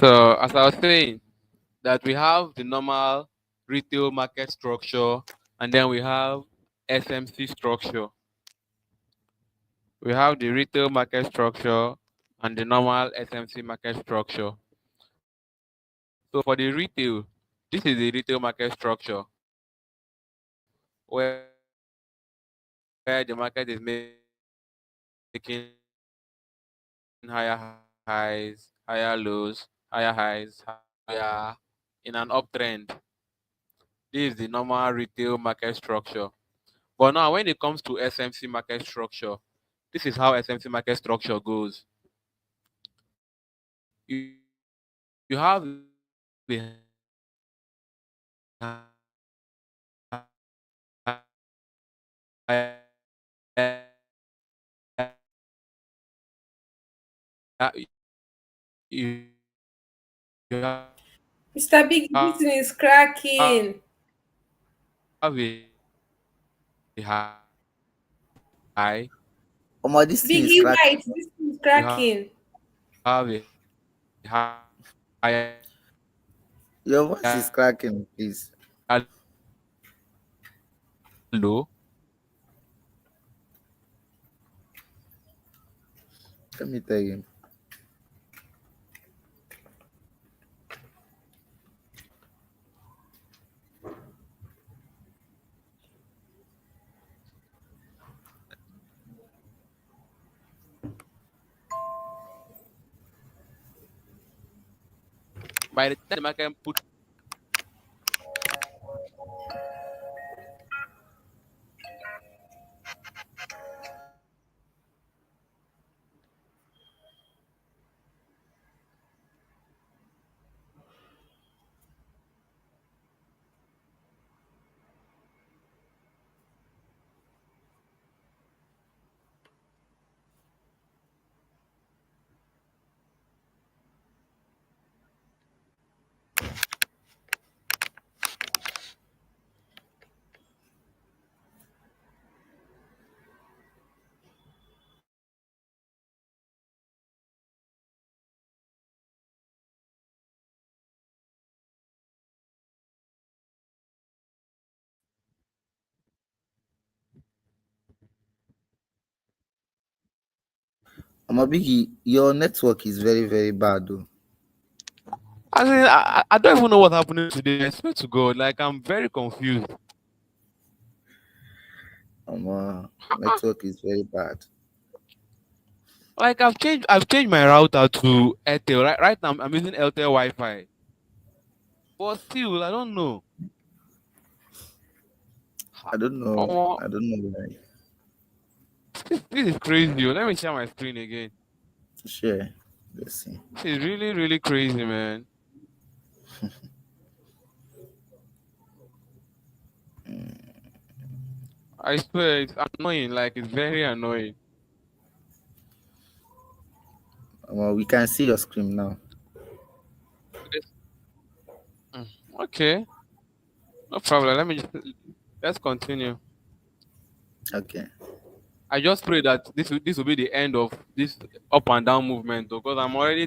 So as I was saying, that we have the normal retail market structure, and then we have SMC structure. We have the retail market structure and the normal SMC market structure. So for the retail, this is the retail market structure where the market is making higher highs, higher lows, higher highs, higher lows, higher highs. We are in an uptrend. This is the normal retail market structure. But now, when it comes to SMC market structure, this is how SMC market structure goes. You have the higher you Mr. Big, this thing is cracking. have a high, This thing is Biggie cracking. White, this thing is cracking. you have a higher Your voice is cracking, please. low. Let me tell you. By the time the market put Biggie, your network is very, very bad though. I don't even know what's happening today. I swear to God, like I'm very confused. Network is very bad. Like I've changed my router to Airtel. Right now I'm using Airtel Wi-Fi. But still, I don't know. I don't know. Oh, I don't know why. this is crazy. Oh. Let me share my screen again. Share. Let's see. This is really, really crazy, man. I swear it's annoying. Like it's very annoying. We can see your screen now. Mm, okay, no problem. Let's continue. Okay. I just pray that this will be the end of this up and down movement because I'm already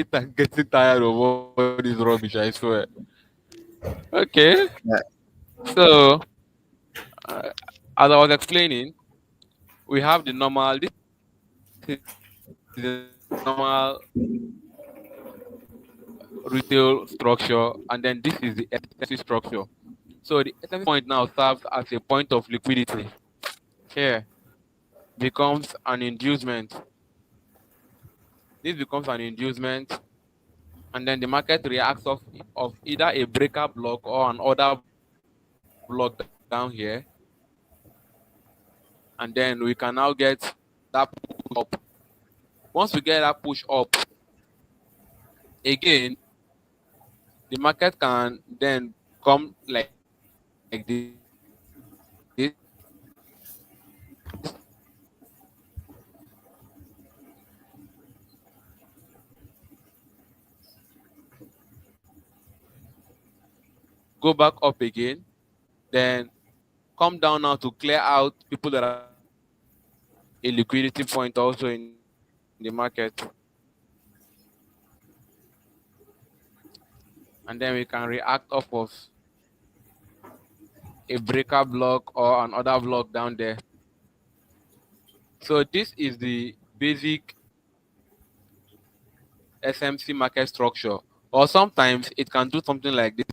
getting tired of all this rubbish. I swear. Okay, Yeah. so uh, as I was explaining, we have the normal. This is the normal retail structure, and then this is the SMC structure. So the SMC point now serves as a point of liquidity. Here becomes an inducement. This becomes an inducement, and then the market reacts of either a breaker block or an order block down here, and then we can now get that push up. Once we get that push up, again, the market can then come like this, go back up again, then come down now to clear out people that are a liquidity point also in this area. in the market, and then we can react off of a breaker block or another block down there. So this is the basic SMC market structure. Or sometimes it can do something like this.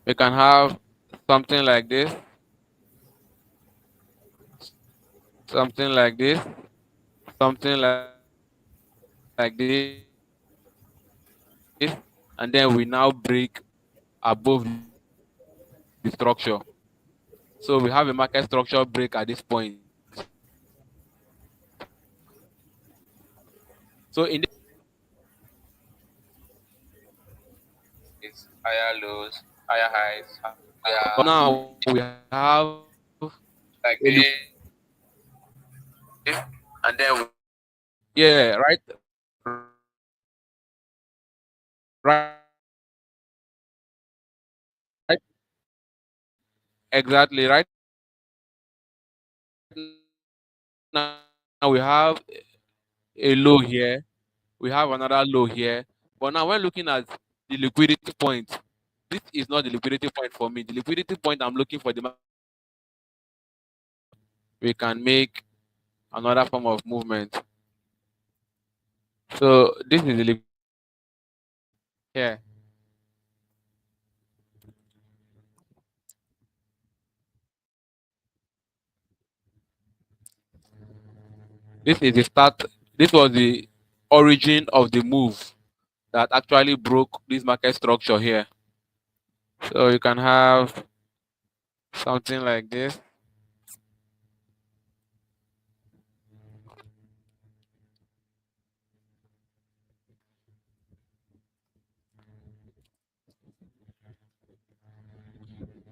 We can have something like this, something like this, something like this, and then we now break above the structure. So we have a market structure break at this point. So in this case now, it's higher lows, higher highs, higher. But now we have like this, and then we yeah, right now we have exactly right now we have a low here. We have another low here. But now when looking at the liquidity point, this is not the liquidity point for me. The liquidity point I'm looking for, the market to come down. We can make another form of movement. So this is the liquidity point here. This is the start. This was the origin of the move that actually broke this market structure here. So you can have something like this.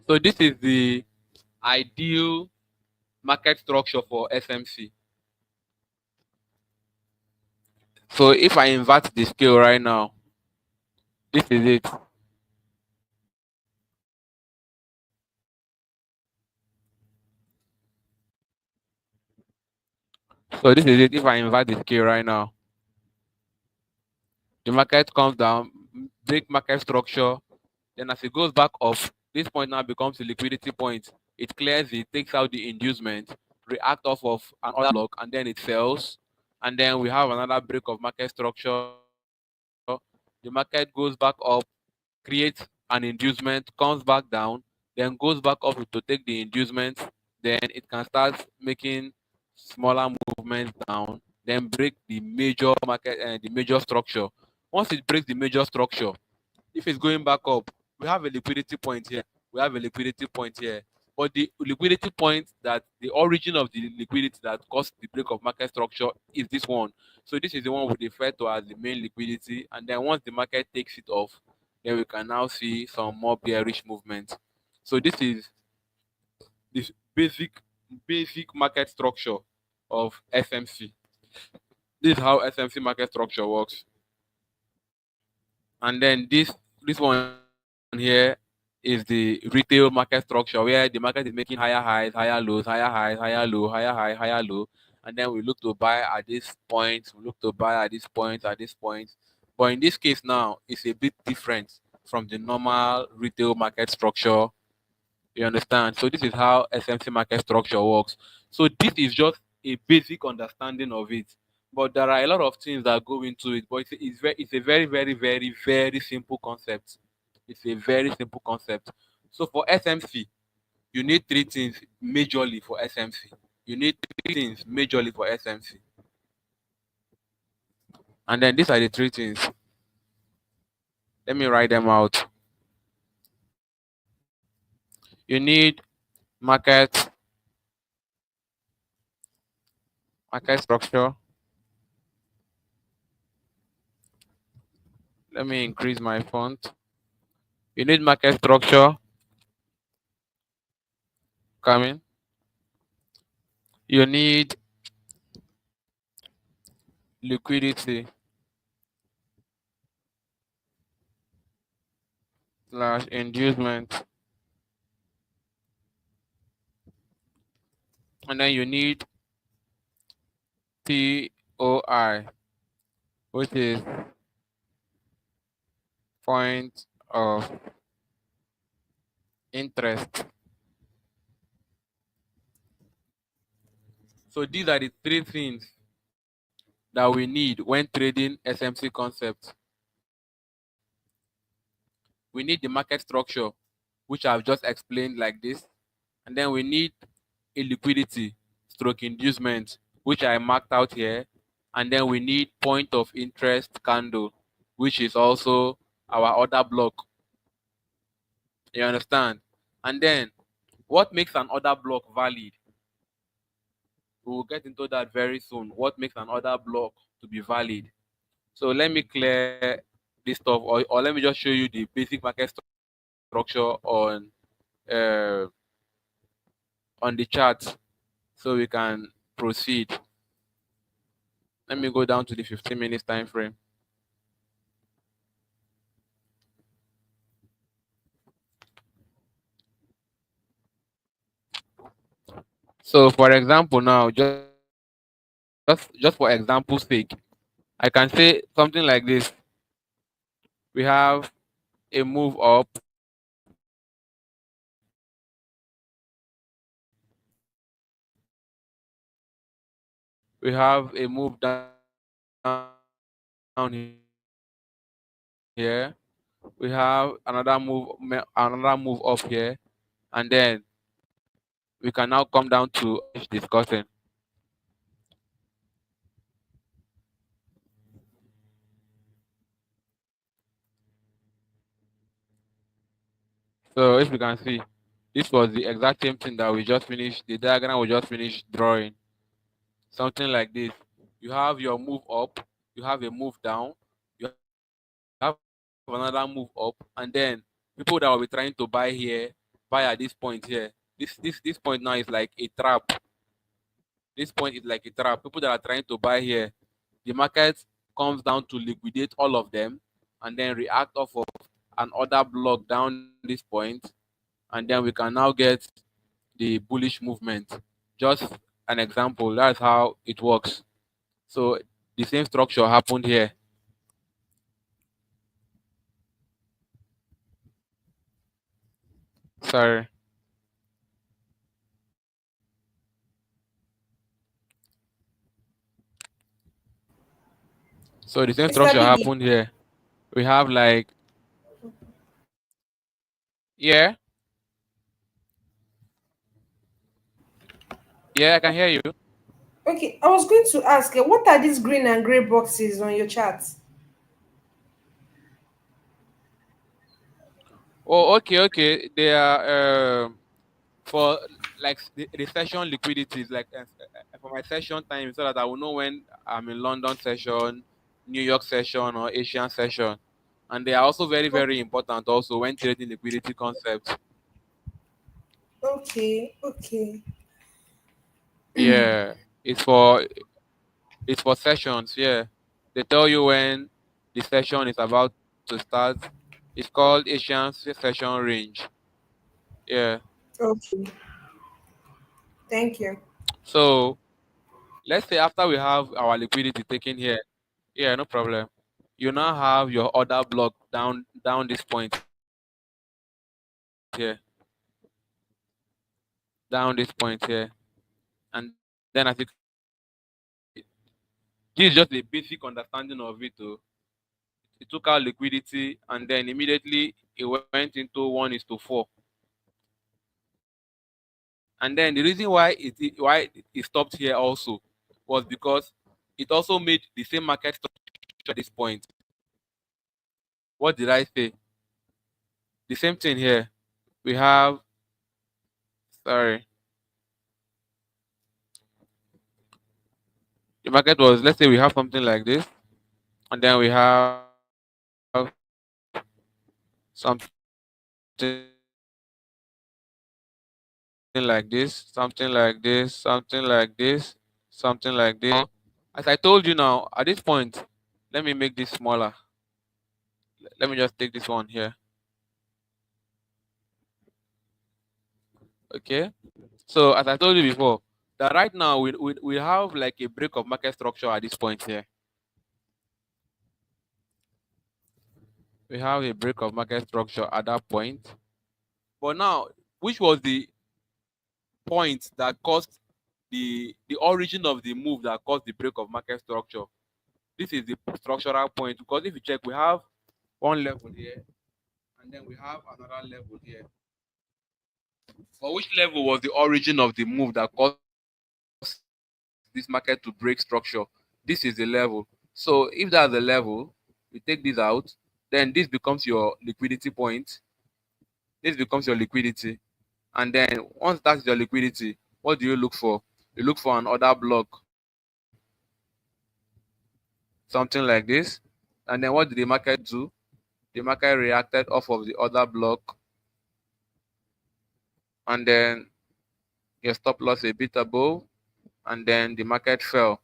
So this is the ideal market structure for SMC. So if I invert the scale right now, this is it. So this is it. If I invert the scale right now, the market comes down, break market structure. Then as it goes back up, this point now becomes a liquidity point. It clears it, takes out the inducement, react off of another block, and then it sells. And then we have another break of market structure. The market goes back up, creates an inducement, comes back down, then goes back up to take the inducement. Then it can start making smaller movements down, then break the major market and the major structure. Once it breaks the major structure, if it's going back up, we have a liquidity point here. We have a liquidity point here. But the liquidity point that the origin of the liquidity that caused the break of market structure is this one. So this is the one we refer to as the main liquidity. And then once the market takes it off, then we can now see some more bearish movement. So this is this basic market structure of SMC. This is how SMC market structure works. And then this one here is the retail market structure where the market is making higher highs, higher lows, higher highs, higher low, higher high, higher low. And then we look to buy at this point, we look to buy at this point, at this point. But in this case now, it's a bit different from the normal retail market structure. You understand? So this is how SMC market structure works. So this is just a basic understanding of it. But there are a lot of things that go into it. But it's a very, very, very, very simple concept. It's a very simple concept. So for SMC, you need three things majorly for SMC. You need three things majorly for SMC. And then these are the three things. Let me write them out. You need market, market structure. Let me increase my font. You need market structure coming. You need liquidity slash inducement. And then you need POI, which is point of interest. So these are the three things that we need when trading SMC concepts. We need the market structure, which I've just explained like this. And then we need a liquidity stroke inducement, which I marked out here. And then we need point of interest candle, which is also our order block. You understand? And then what makes an order block valid? We will get into that very soon. What makes an order block to be valid? So let me clear this stuff, or let me just show you the basic market structure uh, on the chart so we can proceed. Let me go down to the 15 minutes time frame. So for example now, just for example's sake, I can say something like this. We have a move up, we have a move down here, we have another move up here, and then we can now come down to discussing. So if you can see, this was the exact same thing that we just finished, the diagram we just finished drawing. Something like this. You have your move up, you have a move down, you have another move up, and then people that will be trying to buy here, buy at this point here. This point now is like a trap. This point is like a trap. People that are trying to buy here, the market comes down to liquidate all of them and then react off of an order block down this point, and then we can now get the bullish movement. Just an example, that's how it works. So the same structure happened here. Sorry. So the same Mr. structure Biggie. happened here. We have like, yeah, yeah, I can hear you. Okay, I was going to ask, what are these green and gray boxes on your chart? Oh, okay, okay. They are for like the session liquidities, like for my session time, so that I will know when I'm in London session, New York session, or Asian session. And they are also very, Oh, very important also when trading liquidity concepts. okay, okay. Yeah, it's for sessions. Yeah, they tell you when the session is about to start. It's called Asian session range. Yeah. Okay, thank you. So let's say after we have our liquidity taken here, yeah, no problem. You now have your order block down this point here, down this point here, and then as you can see, this is just a basic understanding of it. Oh. It took out liquidity, and then immediately it went into 1:4. And then the reason why it stopped here also was because it also made the same market structure at this point. What did I say? The same thing here. We have, sorry, the market was, let's say we have something like this, and then we have something like this, something like this, something like this, something like this, something like this. So as I told you now, at this point, let me make this smaller. Let me just take this one here. Okay. So as I told you before, that right now we have like a break of market structure at this point here. We have a break of market structure at that point. But now, which was the point that caused the origin of the move that caused the break of market structure? This is the structural point, because if you check, we have one level here and then we have another level here. But which level was the origin of the move that caused this market to break structure? This is the level. So if that's the level, you take this out, then this becomes your liquidity point. This becomes your liquidity. And then once that's your liquidity, what do you look for? You look for an order block, something like this. And then what did the market do? The market reacted off of the other block, and then your stop loss a bit above, and then the market fell.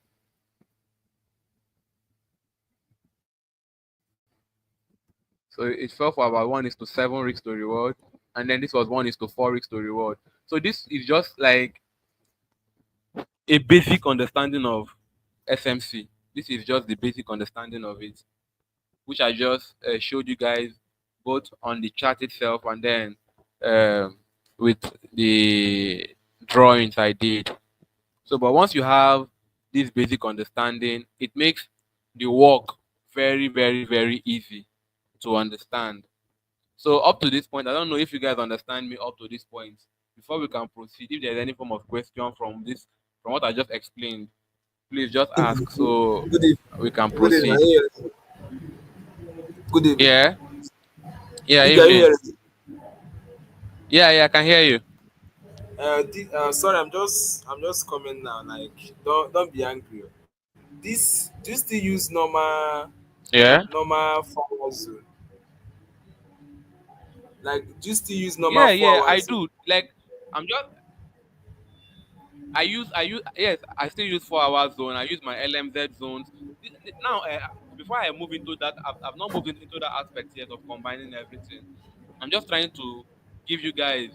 So it fell for about 1:7 risk to reward, and then this was 1:4 risk to reward. So this is just like a basic understanding of SMC. This is just the basic understanding of it, which I just showed you guys both on the chart itself and then um with the drawings I did. So, but once you have this basic understanding, it makes the work very, very, very easy to understand. So, up to this point, I don't know if you guys understand me up to this point. Before we can proceed, if there's any form of question from this, from what I just explained, please just ask so Good evening. we can Good evening. Are proceed. you hearing me? Good evening. Yeah, yeah, Are you evening. hearing me? Yeah, yeah, I can hear you. Sorry, I'm just coming now. Like, don't be angry. This do you still use Yeah, normal 4 hour zone? Like, do you still use normal yeah, four yeah, hour I zone? do. Like, I'm just yes, I still use 4 hour zone. I use my LMZ zones. Now, before I move into that, I've not moved into that aspect yet of combining everything. I'm just trying to give you guys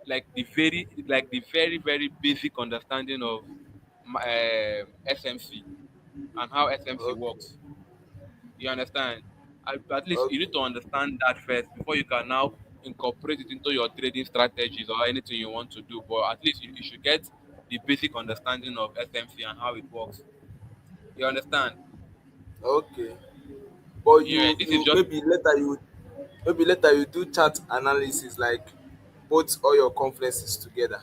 like the very, very basic understanding of SMC and how SMC Okay. works. You understand? At least you need Okay. to understand that first before you can now incorporate it into your trading strategies or anything you want to do. But at least you should get the basic understanding of SMC and how it works. You understand? Okay. But Yeah, you this is you just maybe later you do chart analysis, like both all your conferences together.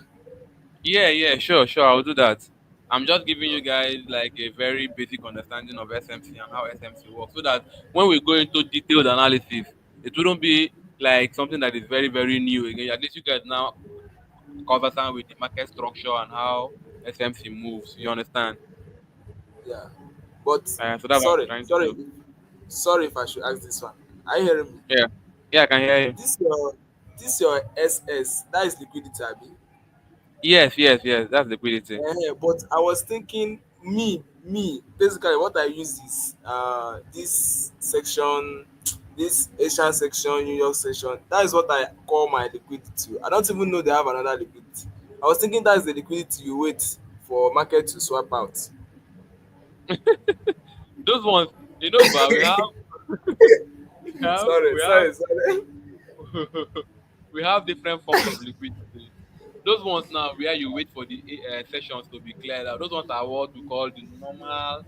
yeah, yeah, sure, sure, I'll do that. I'm just giving you Okay. guys like a very basic understanding of SMC and how SMC works, so that when we go into detailed analysis, it wouldn't be like something that is very, very new again. At least you guys now conversant with the market structure and how SMC moves. You understand? Yeah. But So that's what I'm sorry, trying to sorry, do. sorry if I should ask this one. Are you hearing me? Yeah, yeah, I can hear you. This your this your SS, that is liquidity, abi? Yes, yes, yes. That's liquidity. But I was thinking, me basically what I use is this section, this Asian section, New York section. That is what I call my liquidity. I don't even know they have another liquidity. I was thinking that's the liquidity you wait for market to swap out. Those ones, but Sorry, we have sorry, sorry. we have different forms of liquidity. Those ones now where you wait for the sessions to be cleared out. Those ones are what we call the normal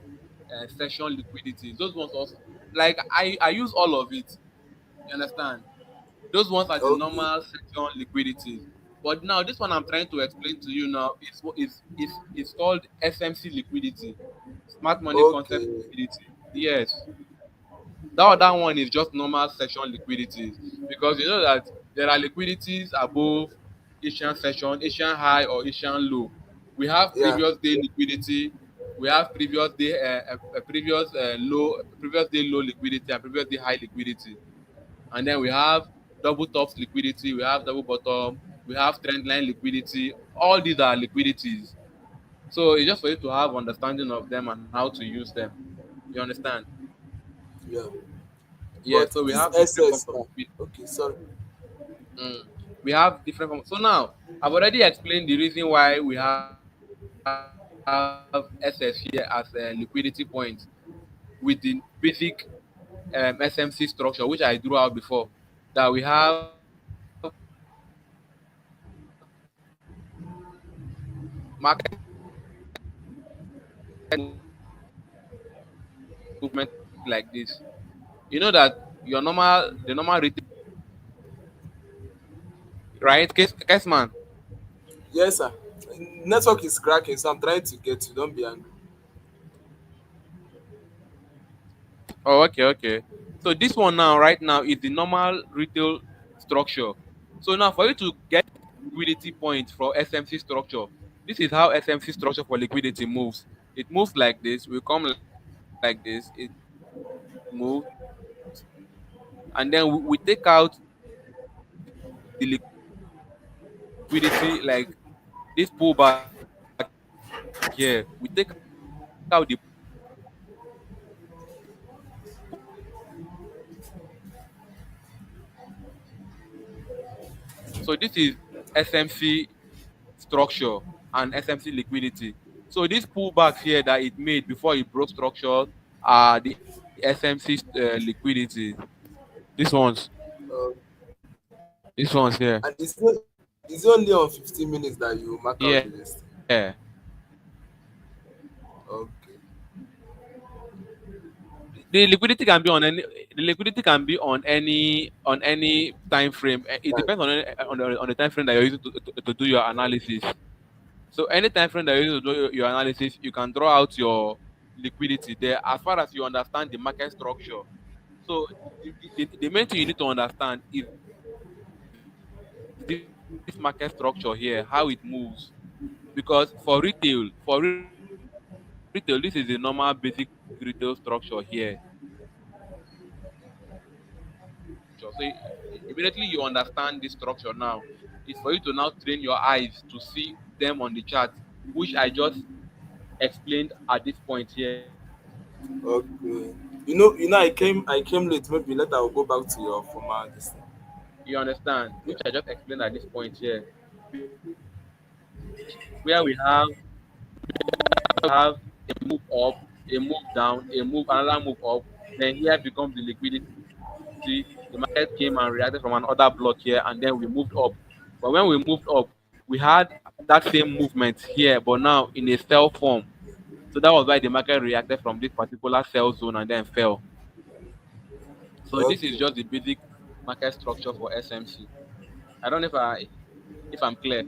session liquidities. Those ones also, like I use all of it. You understand? Those ones are the Okay, normal section liquidities. But now this one I'm trying to explain to you now is called SMC liquidity, smart money concept okay, liquidity. Yes, that other one is just normal section liquidities, because you know that there are liquidities above Asian session, Asian high or Asian low. We have yeah, previous day liquidity, we have previous day low liquidity and previous day high liquidity. And then we have double tops liquidity, we have double bottom, we have trend line liquidity. All these are liquidities. So it's just for you to have understanding of them and how to use them. You understand? yeah. Yeah. But So we this have different forms SS of now, liquidity. okay, sorry. Mm. We have different forms. So now I've already explained the reason why we have SS here as a liquidity point with the basic SMC structure, which I drew out before. That we have market movement like this. You know that the normal retail, right? Case man. Yes, sir. Network is cracking, so I'm trying to get you. Don't be angry. Oh, okay, okay. So this one now, right now, is the normal retail structure. So now for you to get liquidity point for SMC structure, this is how SMC structure for liquidity moves. It moves like this, we come like this, it moves, and then we take out the liquidity like this pullback here. We take out the pullback here. So this is SMC structure, and SMC liquidity. So this pullback here that it made before it broke structure, we have that same movement here. So this is SMC structure and SMC liquidity. So these pullbacks here that it made before it broke structure are the SMC liquidity. These ones, Uh, these ones here. and it's only on 15 minutes that you mark out the Yeah. list. Okay. The liquidity can be on any time frame. It Right. depends on the time frame that you're using to do your analysis. So any time frame that you're using to do your analysis, you can draw out your liquidity there as far as you understand the market structure. So the main thing you need to understand is this market structure here, how it moves. Because for retail, this is the normal basic retail structure here. So immediately you understand this structure now, it's for you to now train your eyes to see them on the chart, which I just explained at this point here. Okay. I came late. Maybe later I'll go back to your former this thing. You understand? Yeah. Which I just explained at this point here, which where we have a move up, a move down, a move, another move up. Then here becomes the liquidity. The market came and reacted from another block here, and then we moved up. But when we moved up, we had that same movement here, but now in a cell form. So that was why the market reacted from this particular sell zone and then fell. So this is Okay. just the basic market structure for SMC. I don't know if I'm clear.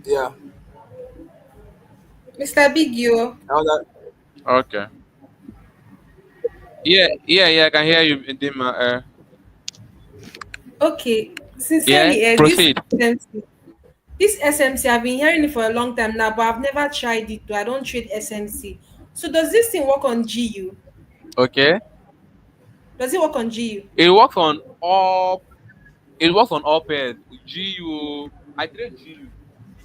Yeah. Mr. Big you. Now that Okay. Yeah, I can hear you, Dima. Okay. Yeah, Sincerely, proceed. this SMC, I've been hearing it for a long time now, but I've never tried it. Though I don't trade SMC. So does this thing work on GU? Okay. Does it work on GU? It works on all. It works on all pairs. GU. I trade GU.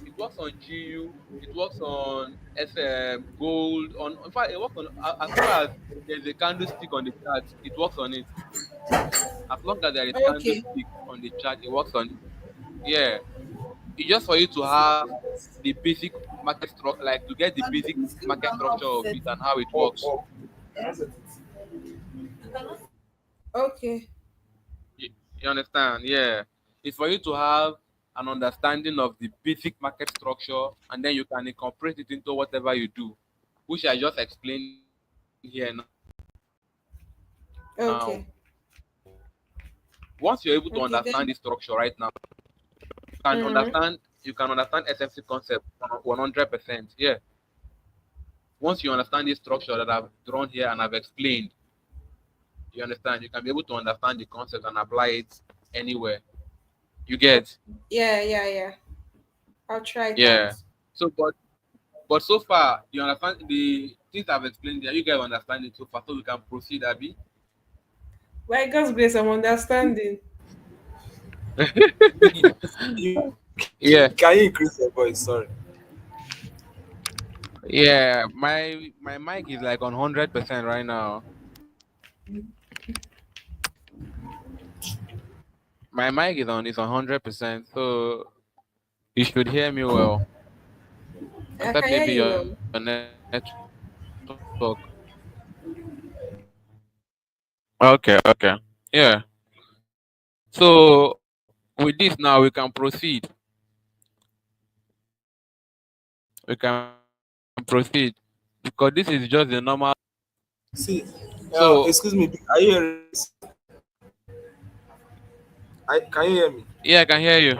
It works on GU. It works on SM gold. In fact, it works on as far as there's a candlestick on the chart. It works on it. As long as there is Okay. candlestick on the chart, it works on it. Yeah. It's just for you to have the basic market structure, like to get the basic market structure of it and how it works. Okay. You understand? Yeah. It's for you to have an understanding of the basic market structure, and then you can incorporate it into whatever you do, which I just explained here now. Okay. Once you're able to understand this structure right now, Okay. Then. Mm-hmm. you can understand SMC concept 100%. Yeah. Once you understand this structure that I've drawn here and I've explained, you understand, you can be able to understand the concept and apply it anywhere. You get? Yeah. Yeah. Yeah. I'll try it out. Yeah. So, but so far, you understand the things I've explained there. You guys understand it so far, so we can proceed, Abby. By God's grace, I'm understanding. Biggie, Yeah, can you increase your voice? Sorry. yeah. My mic is like on 100% right now. My mic is on 100%, so you should hear me well. I can hear you well. Except maybe your network. Okay, okay. Yeah. So with this now we can proceed. We can proceed because this is just the normal. See, So excuse me, are you hearing this? Can you hear me? yeah, I can hear you.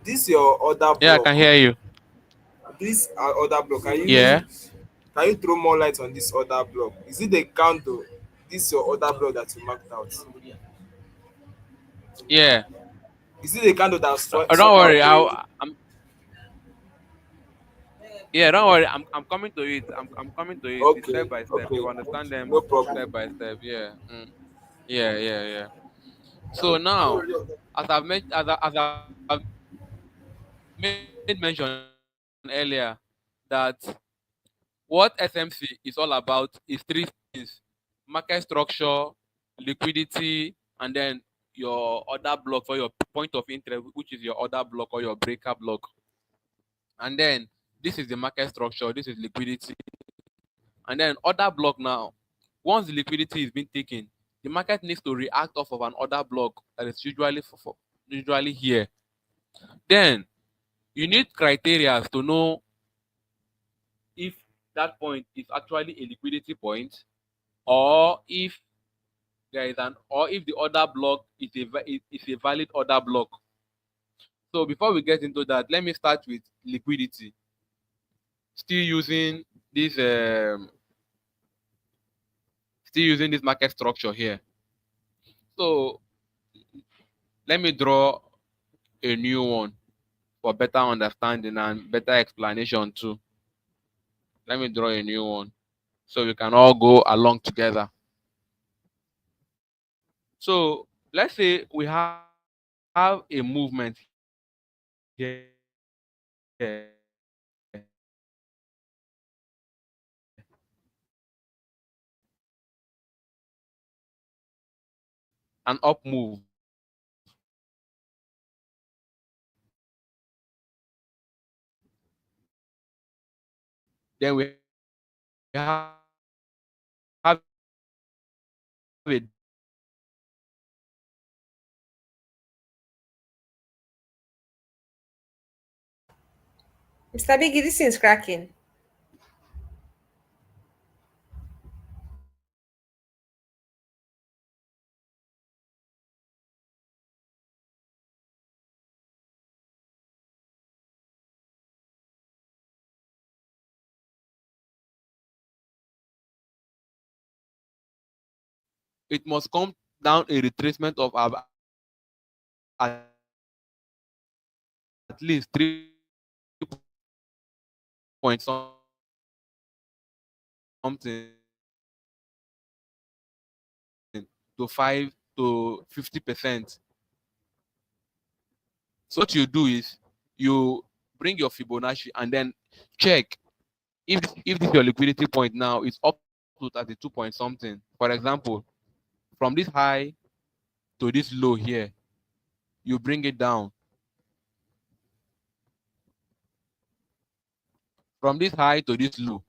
This your other Yeah, I can block. hear you. This other block. Yeah. Can you throw more light on this other block? Is it the candle? This your other block that you marked out. Yeah. Is it the candle that Don't sort out worry. the? I'm yeah. Don't worry. I'm coming to it. I'm coming to it. It's Okay, step by step. okay, You understand them no step problem. by step. Yeah. Yeah. Yeah. Yeah. So now, as I've made mention earlier, that what SMC is all about is three things: market structure, liquidity, and then your other block for your point of interest, which is your other block or your breaker block. And then this is the market structure, this is liquidity, and then other block now. Once the liquidity is being taken, the market needs to react off of an order block that is usually here. Then you need criteria to know if that point is actually a liquidity point, or if or if the order block is a valid order block. So before we get into that, let me start with liquidity. Still using this market structure here. So let me draw a new one for better understanding and better explanation too. Let me draw a new one so we can all go along together. So let's say we have a movement here, an up move. Then we have a Mr. Biggie, this thing is cracking. it must come down a retracement of at least 3 point something to 5 to 50%. So what you do is you bring your Fibonacci and then check if this your liquidity point now is up to 32 point something. For example, from this high to this low here, you bring it down. From this high to this low,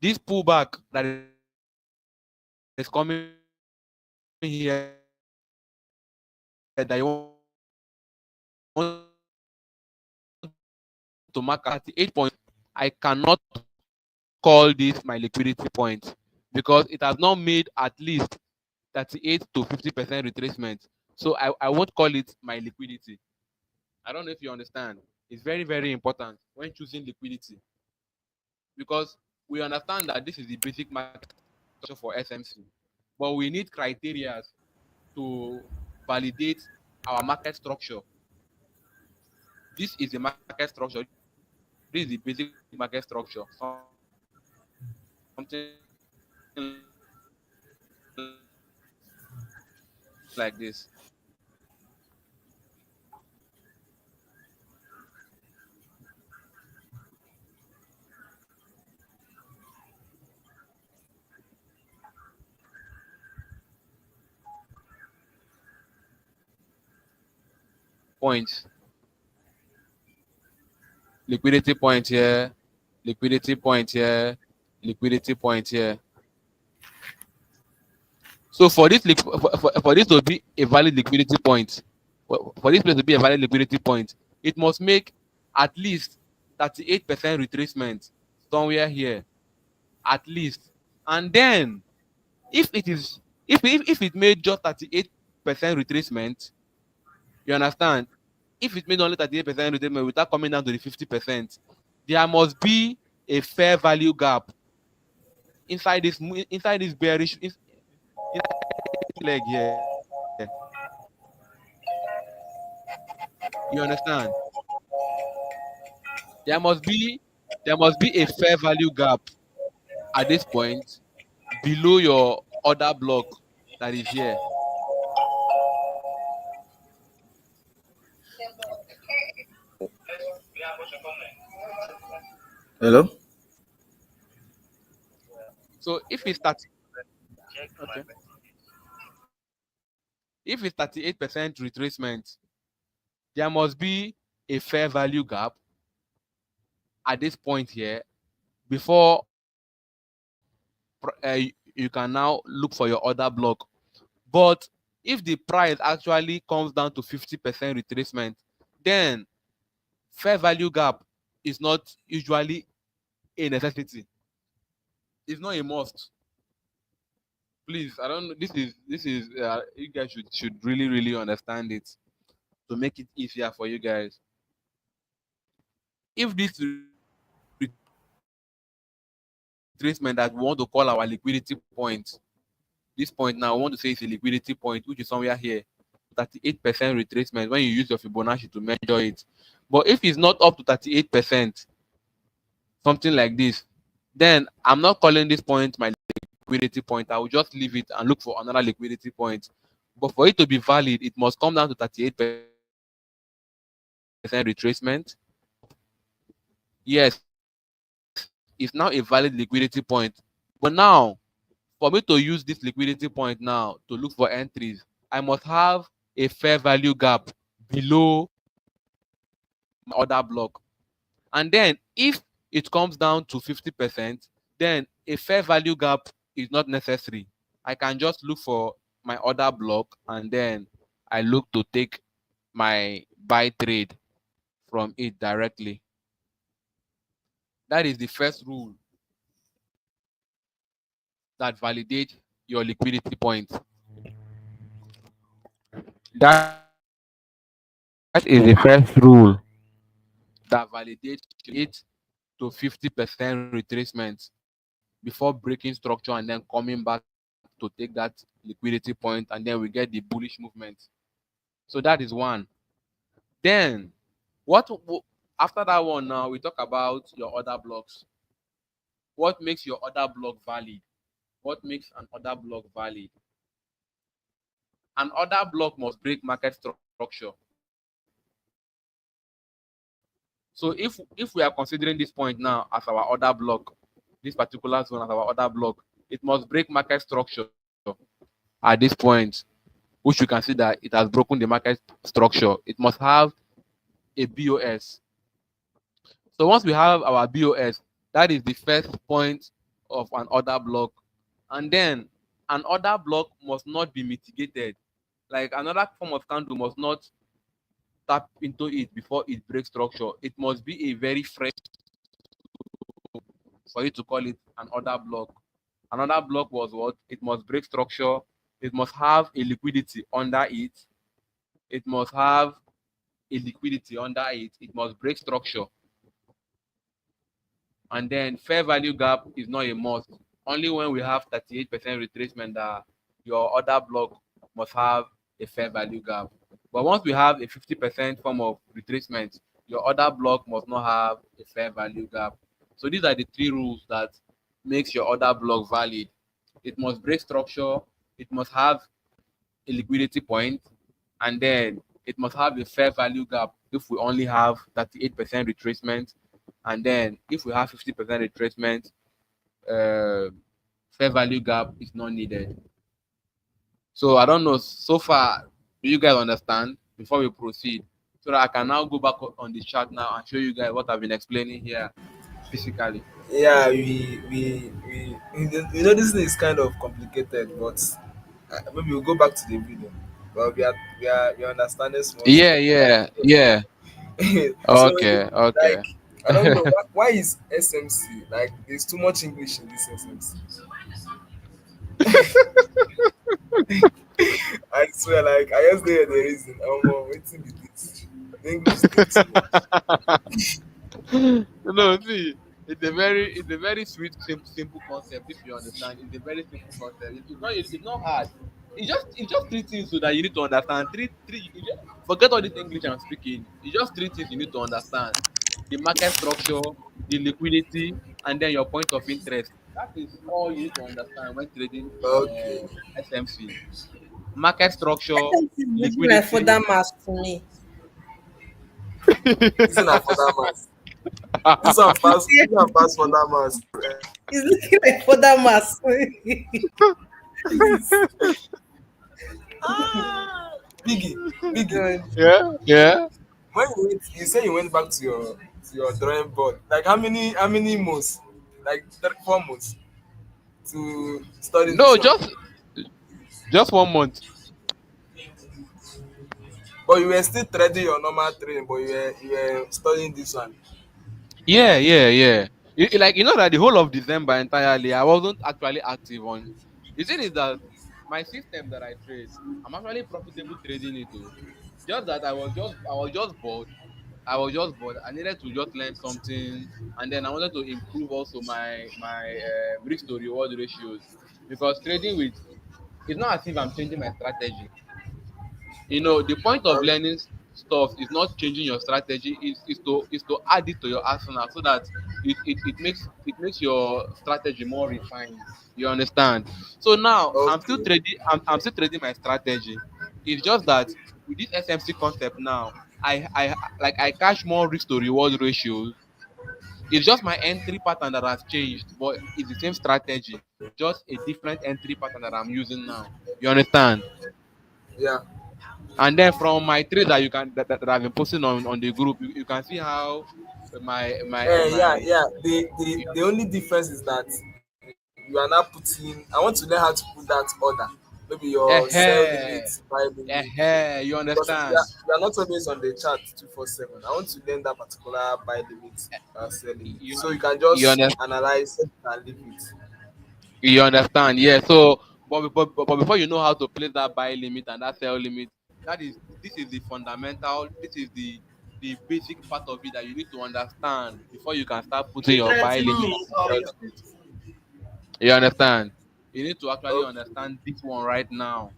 this pullback that is coming here that you want to mark at 38 point, I cannot call this my liquidity point because it has not made at least 38 to 50% retracement. So I won't call it my liquidity. I don't know if you understand. It's very, very important when choosing liquidity because we understand that this is the basic market structure for SMC, but we need criteria to validate our market structure. This is the market structure. This is the basic market structure. Something like this. Points. liquidity point here, liquidity point here, liquidity point here. So for this for this to be a valid liquidity point, for this place to be a valid liquidity point, it must make at least 38% retracement somewhere here, at least. And then if it is if it made just 38% retracement, you understand? If it made only 38% retracement without coming down to the 50%, there must be a fair value gap inside this bearish leg here. You understand? There must be there must be a fair value gap at this point below your other block that is here. Hello? So if it's 30, okay, if it's 38% retracement, there must be a fair value gap at this point here before you can now look for your other block. But if the price actually comes down to 50% retracement, then fair value gap is not usually a necessity. It's not a must. Please, I don't know. This is you guys should really understand it to make it easier for you guys. If this retracement that we want to call our liquidity point, this point now we want to say it's a liquidity point, which is somewhere here, 38% retracement when you use your Fibonacci to measure it. But if it's not up to 38%, something like this, then I'm not calling this point my liquidity point. I will just leave it and look for another liquidity point. But for it to be valid, it must come down to 38% retracement. If it comes down to 38% retracement, yes, it's now a valid liquidity point. But now, for me to use this liquidity point now to look for entries, I must have a fair value gap below my other block. And then if it comes down to 50%, then a fair value gap is not necessary. I can just look for my other block and then I look to take my buy trade from it directly. That is the first rule that validates your liquidity point. That is the first rule that validates it to 50% retracement before breaking structure and then coming back to take that liquidity point, and then we get the bullish movement. So that is one. Then after that one now we talk about your other blocks. What makes your other block valid? What makes an other block valid? An other block must break market structure. So if we are considering this point now as our other block, this particular zone as our other block, it must break market structure at this point, which you can see that it has broken the market structure. It must have a BOS. So once we have our BOS, that is the first point of an order block. And then an order block must not be mitigated. Like another form of candle must not tap into it before it breaks structure. It must be a very fresh for you to call it an order block. Another block was what? It must break structure. It must have a liquidity under it. It must have a liquidity under it. It must break structure. And then fair value gap is not a must. Only when we have 38% retracement that your other block must have a fair value gap. But once we have a 50% form of retracement, your other block must not have a fair value gap. So these are the three rules that makes your other block valid. It must break structure, it must have a liquidity point, and then it must have a fair value gap if we only have 38% retracement, and then if we have 50% retracement, uh, fair value gap is not needed. So I don't know. So far, do you guys understand? Before we proceed, so that I can now go back on the chart now and show you guys what I've been explaining here physically. Yeah, we this thing is kind of complicated, but maybe we'll go back to the video. But we are understanding small Yeah, small. yeah, yeah. So Okay, like okay. I don't know why is SMC like there's too much English in this SMC. I swear, like I just hear the reason. Waiting with this. The English thing too much. No, see, it's a very sweet, simple concept. If you understand, it's a very simple concept. It's not hard. It's just three things so that you need to understand. Forget all this English I'm speaking. It's just three things you need to understand: the market structure, the liquidity, and then your point of interest. That is all you need to understand when trading Okay. SMC. Market structure, SMC is looking like liquidity. further mass to me. This one for that mass. This one pass for that mass. It's looking like further mass. Jesus. Biggie, Biggie. God. Yeah, yeah. When you say you went back to your drawing board. Like how many months? Like 4 months to study this No, one. just 1 month. But you were still trading your normal trading, but you were studying this one. Yeah, yeah, yeah. Like that the whole of December entirely, I wasn't actually active on. The thing is that my system that I trade, I'm actually profitable trading it too. Just that I was just bored. I was just bored. I needed to just learn something, and then I wanted to improve also my risk to reward ratios because trading with it's not as if I'm changing my strategy. The point of Okay. learning stuff is not changing your strategy, is to add it to your arsenal so that it makes your strategy more refined. You understand? So now Okay. I'm still trading my strategy. It's just that with this SMC concept now, I catch more risk to reward ratios. It's just my entry pattern that has changed, but it's the same strategy, just a different entry pattern that I'm using now. You understand? Yeah. And then from my trades that you can that I've been posting on the group, you can see how Yeah, my yeah. The only difference is that you are now putting. I want to learn how to put that order. Maybe your sell limit, eh buy limit. you Because understand. we are not always on the chat 247. I want to learn that particular buy limit, sell limit. you So you can you just understand. analyze and leave it. You understand, yeah. So but before you know how to place that buy limit and that sell limit, this is the fundamental, this is the basic part of it that you need to understand before you can start putting your buy limit and your sell limit. You understand? You need to actually Okay. understand this one right now.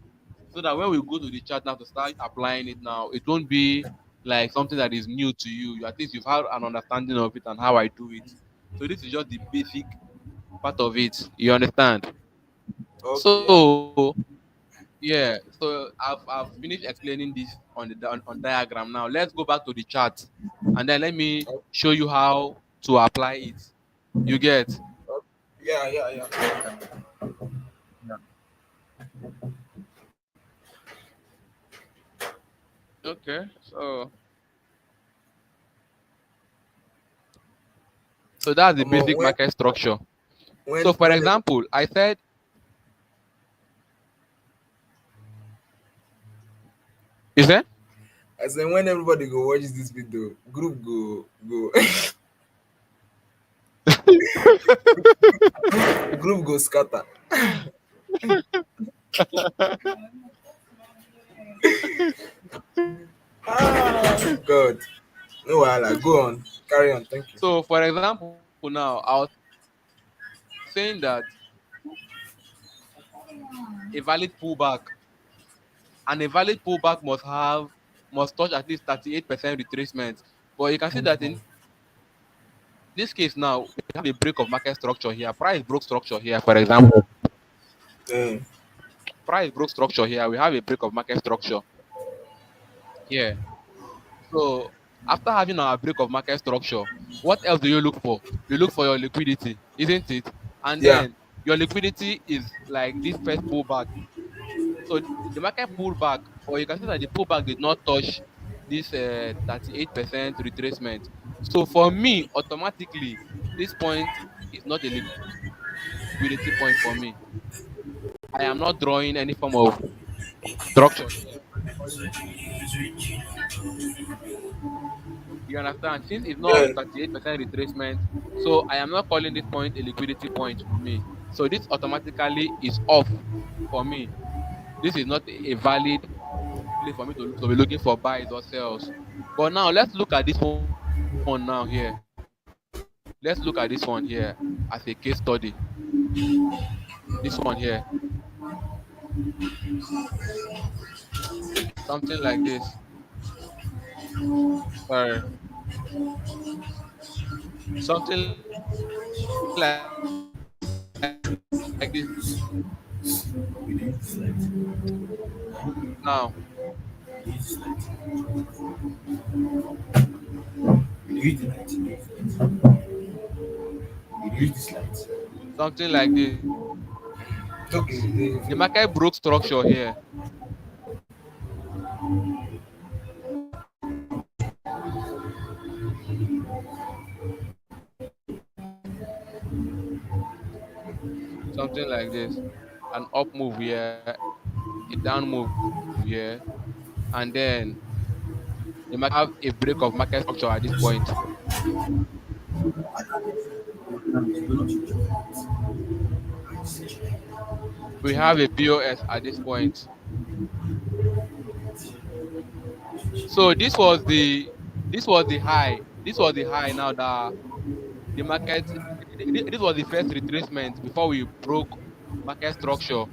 So that when we go to the chart now to start applying it now, it won't be like something that is new to you. At least you've had an understanding of it and how I do it. So this is just the basic part of it. You understand? Okay. Yeah. So yeah, so I've finished explaining this on diagram. Now let's go back to the chart, and then let me Okay. show you how to apply it. You get? Okay. Yeah. Yeah. Yeah. Okay. So that's the basic When market structure. when So for when every- example, I said, is it? I say when everybody go watch this video, group go group go scatter. Ah, God. No wahala. Go on. Carry on. Thank you. So for example, now I was saying that a valid pullback and a valid pullback must touch at least 38% retracement. But you can see that in this case now, we have a break of market structure here. Price broke structure here, for example. Eh, Price broke structure here. We have a break of market structure here. So after having our break of market structure, what else do you look for? You look for your liquidity, isn't it? And yeah. then your liquidity is like this first pullback. So the market pulled back, but you can see that the pullback did not touch. this 38% retracement. So for me, automatically, this point is not a liquidity point for me. I am not drawing any form of structure here. I'm calling it. You understand? Since it's not up Yeah. to 38% retracement, so I am not calling this point a liquidity point for me. So this automatically is off for me. This is not a valid place for me to be looking for buys or sells. But now let's look at this one now here. Let's look at this one here as a case study. This one here, something like this. Sorry, something like this. Now, something like this. The market broke structure here. Something like this. An up move here, a down move here, and then the market have a break of market structure at this point. We have a POS at this point. So this was the high. This was the high now that the market this was the first retracement before we broke market structure.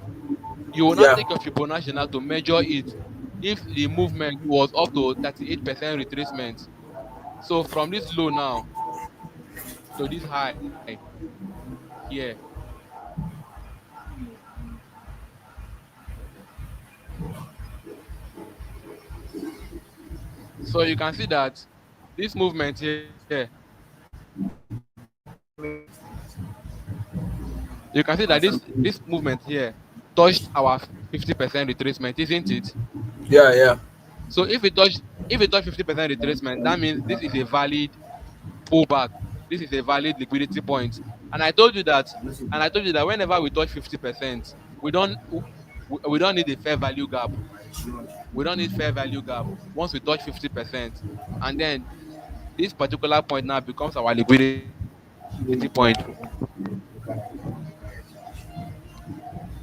You will not Yeah. take your Fibonacci now to measure it if the movement was up to 38% retracement. So from this low now to this high here, so you can see that this movement here, you can see that this movement here touched our 50% retracement, isn't it? Yeah. Yeah. So if it touched 50% retracement, that means this is a valid pullback. This is a valid liquidity point. And I told you that whenever we touch 50%, we don't need a fair value gap. We don't need fair value gap once we touch 50%. And then this particular point now becomes our liquidity point.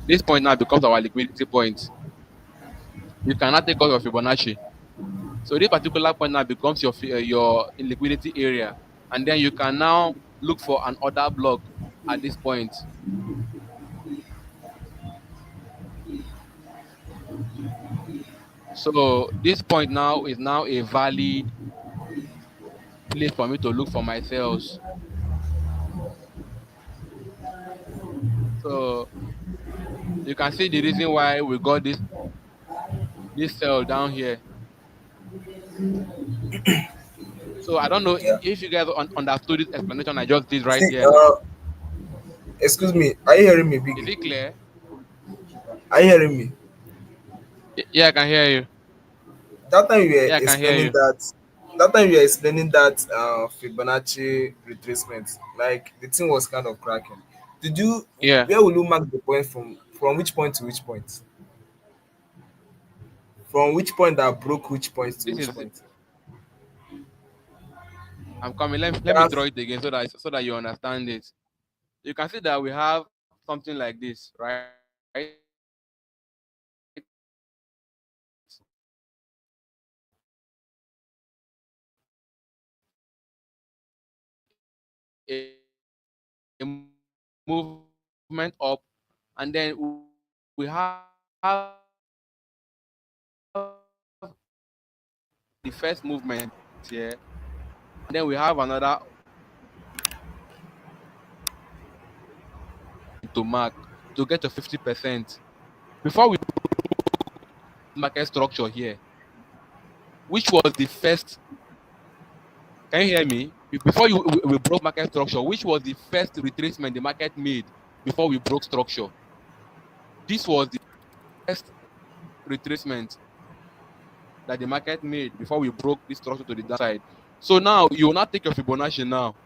This point now becomes our liquidity point. You cannot take off your Fibonacci. So this particular point now becomes your liquidity area, and then you can now look for an order block at this point. So this point now is now a valid place for me to look for my sales. So you can see the reason why we got this sell down here. So I don't know Yeah. if you guys understood this explanation I just did right See, here now. excuse me. Are you hearing me, Is Biggie? it clear? Are you hearing me? Yeah, I can hear you. That time you were Yeah, I can hear explaining you. that. That time you were explaining that Fibonacci retracement, like the thing was kind of cracking. Did you? Yeah, Where will you mark the point from which point to which point? From which point that broke which point to this which is. point? I'm coming. Let me draw That's it again so that you understand it. You can see that we have something like this, right? A movement up, and then we have the first movement here, and then we have another to mark to get to 50%. Before we market structure here, which was the first? Can you hear me? Before we broke market structure, which was the first retracement the market made before we broke structure? This was the first retracement that the market made before we broke this structure to the downside. So now you will not take your Fibonacci now.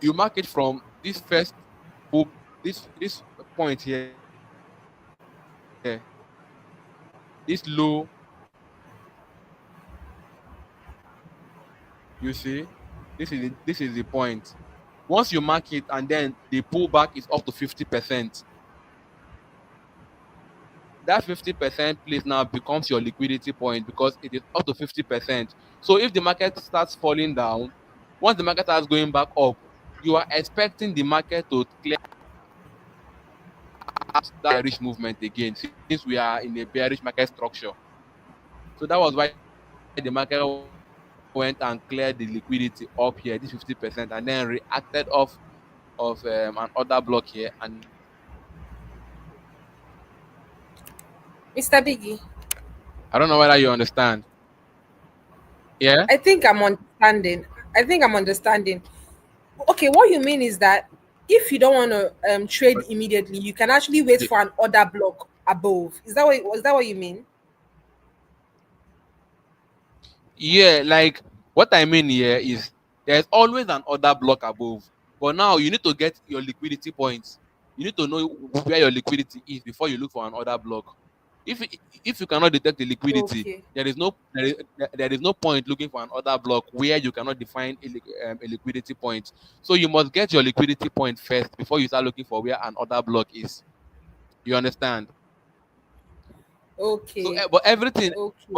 You mark it from this first pull, this point here, this low, you see, this is the point. Once you mark it and then the pullback is up to 50%, that 50% place now becomes your liquidity point because it is up to 50%. So if the market starts falling down, once the market starts going back up, you are expecting the market to clear that bearish movement again, since we are in a bearish market structure. So that was why the market went and cleared the liquidity up here, this 50%, and then reacted of an order block here, and then reacted to the market movement up. Mr. Biggie, I don't know whether you understand. Yeah. I think I'm understanding. I think I'm understanding. Okay, what you mean is that if you don't want to trade immediately, you can actually wait for an order block above. Is that what you mean? Yeah, like what I mean here is there's always an order block above. But now you need to get your liquidity points. You need to know where your liquidity is before you look for an order block. If if you cannot detect the liquidity, Okay. there is no point looking for an order block where you cannot define a liquidity point. So you must get your liquidity point first before you start looking for where an order block is. You understand? So, Okay. but Okay.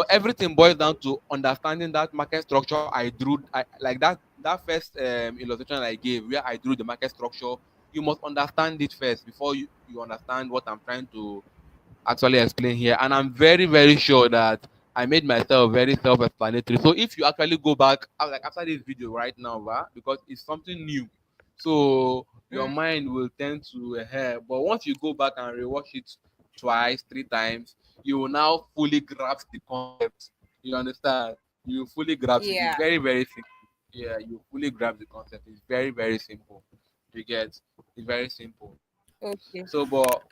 everything boils down to understanding that market structure. Like that first illustration I gave, where I drew the market structure. You must understand it first before you understand what I'm trying to actually explain here. And I'm very, very sure that I made myself very self-explanatory. So if you actually go back, like after this video right now, because it's something new, so your Mm, mind will tend to but once you go back and rewatch it twice, three times, you will now fully grasp the concept. You understand? You fully grasp it. It's yeah. very, very simple. Yeah, you fully grasp the concept. It's very, very simple. You get? It's very simple. Okay. So, but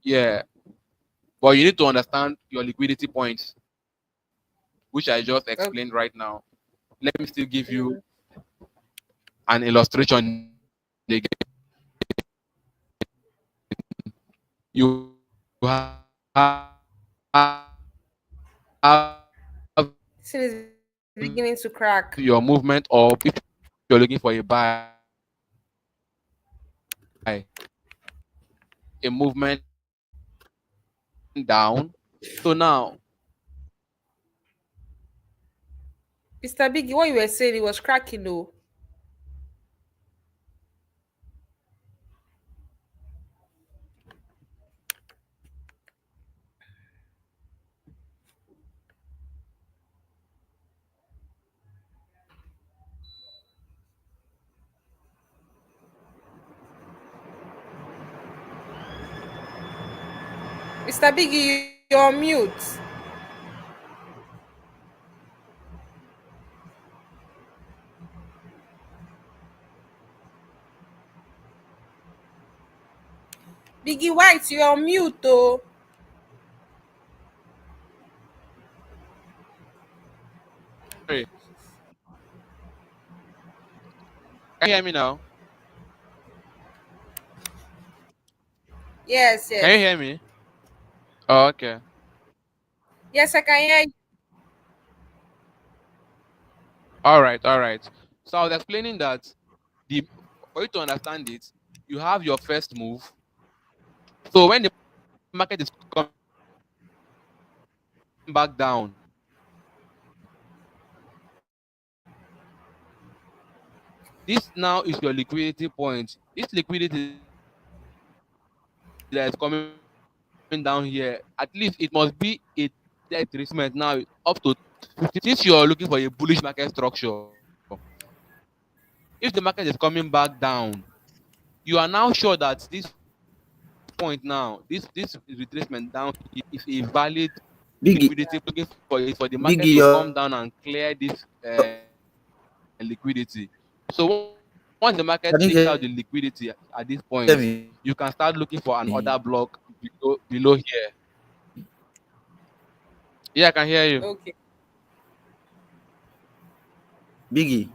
yeah, but you need to understand your liquidity points, which I just Okay. explained right now. Let me still give you Mm, an illustration again. You have this thing is beginning to crack. your movement up. If you're looking for a buy, a movement down. So now, Mr. Biggie, what you were saying, it was cracking though. Mr. Biggie, you're on mute. Biggie White, you're on mute though. sorry, can you hear me now? Yes, Can you yes. hear me? Oh, okay. Yes, I can hear you. All right, all right. So I was explaining that the for you to understand it, you have your first move. So when the market is coming back down, this now is your liquidity point. This liquidity that is coming down here, at least it must be a retracement now up to 50%. Since you're looking for a bullish market structure, if the market is coming back down, you are now sure that this point now, this retracement down is a valid liquidity Biggie, point. Looking for is for the market to Biggie, come your down and clear this liquidity. So once the market takes out the liquidity at this can you point, hear you can start looking for an order me? block below here. Yeah, I can hear you. Okay. Biggie.